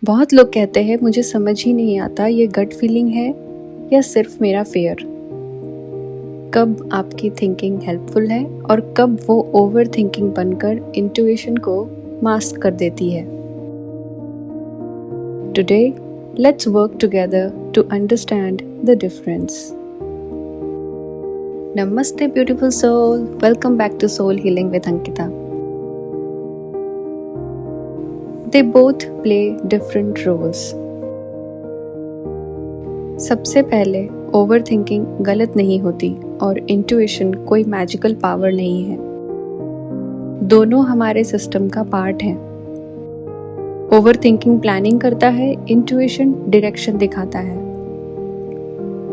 बहुत लोग कहते हैं मुझे समझ ही नहीं आता ये गट फीलिंग है या सिर्फ मेरा फेयर। कब आपकी थिंकिंग हेल्पफुल है और कब वो ओवर थिंकिंग बनकर इंट्यूशन को मास्क कर देती है। Today let's work together to understand the difference. नमस्ते beautiful soul, welcome back to soul healing with Ankita. They both play different roles. सबसे पहले ओवर थिंकिंग गलत नहीं होती और इंट्यूशन कोई मैजिकल पावर नहीं है। दोनों हमारे सिस्टम का पार्ट है। ओवर थिंकिंग प्लानिंग करता है, इंट्यूशन डायरेक्शन दिखाता है।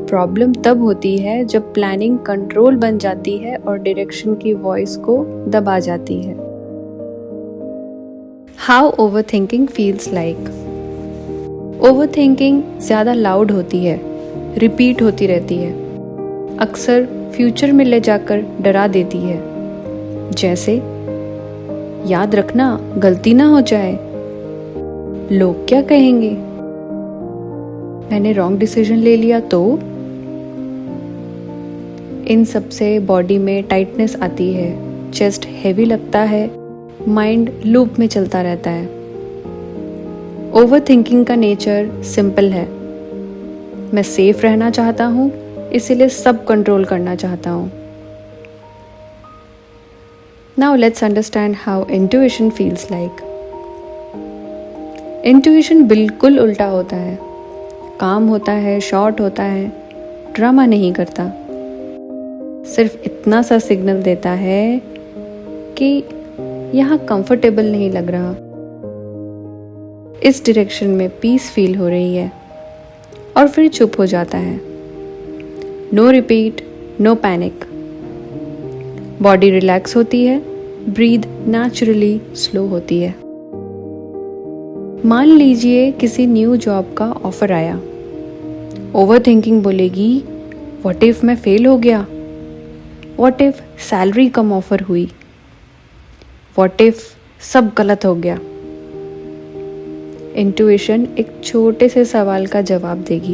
प्रॉब्लम तब होती है जब प्लानिंग कंट्रोल बन जाती है और डायरेक्शन की वॉइस को दबा जाती है। How overthinking feels like. Overthinking ज़्यादा लाउड होती है, रिपीट होती रहती है, अक्सर फ्यूचर में ले जाकर डरा देती है। जैसे याद रखना गलती ना हो जाए, लोग क्या कहेंगे, मैंने रॉन्ग डिसीजन ले लिया तो। इन सब से बॉडी में टाइटनेस आती है, चेस्ट हेवी लगता है, माइंड लूप में चलता रहता है। ओवर थिंकिंग का नेचर सिंपल है, मैं सेफ रहना चाहता हूँ इसीलिए सब कंट्रोल करना चाहता हूँ। Now let's understand how intuition feels like. Intuition बिल्कुल उल्टा होता है, काम होता है, शॉर्ट होता है, ड्रामा नहीं करता, सिर्फ इतना सा सिग्नल देता है कि यहाँ कंफर्टेबल नहीं लग रहा, इस डायरेक्शन में पीस फील हो रही है, और फिर चुप हो जाता है। No repeat, no panic. Body relax होती है, ब्रीथ नेचुरली स्लो होती है। मान लीजिए किसी न्यू जॉब का ऑफर आया, ओवर थिंकिंग बोलेगी व्हाट इफ मैं फेल हो गया, what if salary come offer हुई, व्हाट इफ सब गलत हो गया। इंट्यूशन एक छोटे से सवाल का जवाब देगी,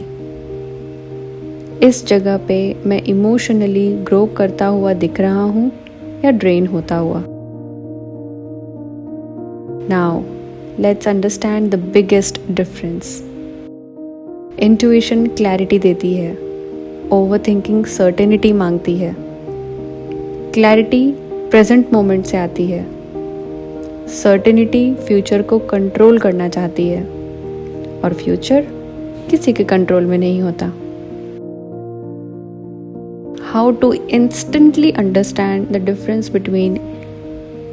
इस जगह पे मैं इमोशनली ग्रो करता हुआ दिख रहा हूं या ड्रेन होता हुआ। Now let's understand the biggest difference. Intuition clarity देती है, ओवर थिंकिंग सर्टेनिटी मांगती है। क्लैरिटी प्रेजेंट मोमेंट से आती है, सर्टेनिटी फ्यूचर को कंट्रोल करना चाहती है, और फ्यूचर किसी के कंट्रोल में नहीं होता। How to instantly understand the difference between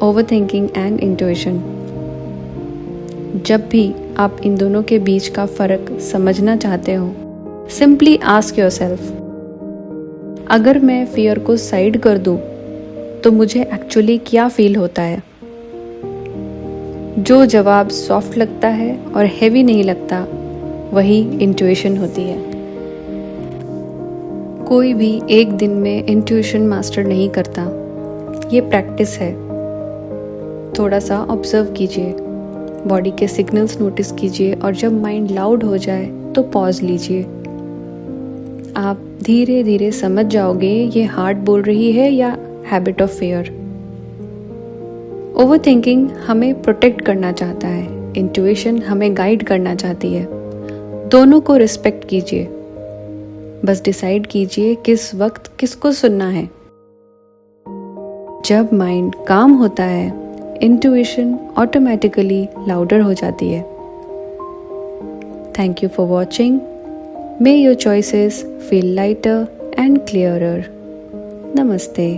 overthinking and intuition. जब भी आप इन दोनों के बीच का फर्क समझना चाहते हो, सिंपली आस्क योरसेल्फ, अगर मैं फियर को साइड कर दूं तो मुझे एक्चुअली क्या फील होता है। जो जवाब सॉफ्ट लगता है और हेवी नहीं लगता, वही इंट्यूशन होती है। कोई भी एक दिन में इंट्यूशन मास्टर नहीं करता, ये प्रैक्टिस है। थोड़ा सा ऑब्जर्व कीजिए, बॉडी के सिग्नल्स नोटिस कीजिए, और जब माइंड लाउड हो जाए तो पॉज लीजिए। आप धीरे धीरे समझ जाओगे ये हार्ट बोल रही है या हैबिट ऑफ फेयर। ओवरथिंकिंग हमें प्रोटेक्ट करना चाहता है, इंट्यूशन हमें गाइड करना चाहती है। दोनों को रिस्पेक्ट कीजिए, बस डिसाइड कीजिए किस वक्त किसको सुनना है। जब माइंड काम होता है, इंट्यूशन ऑटोमेटिकली लाउडर हो जाती है। Thank you for watching. May your choices feel lighter and clearer. नमस्ते।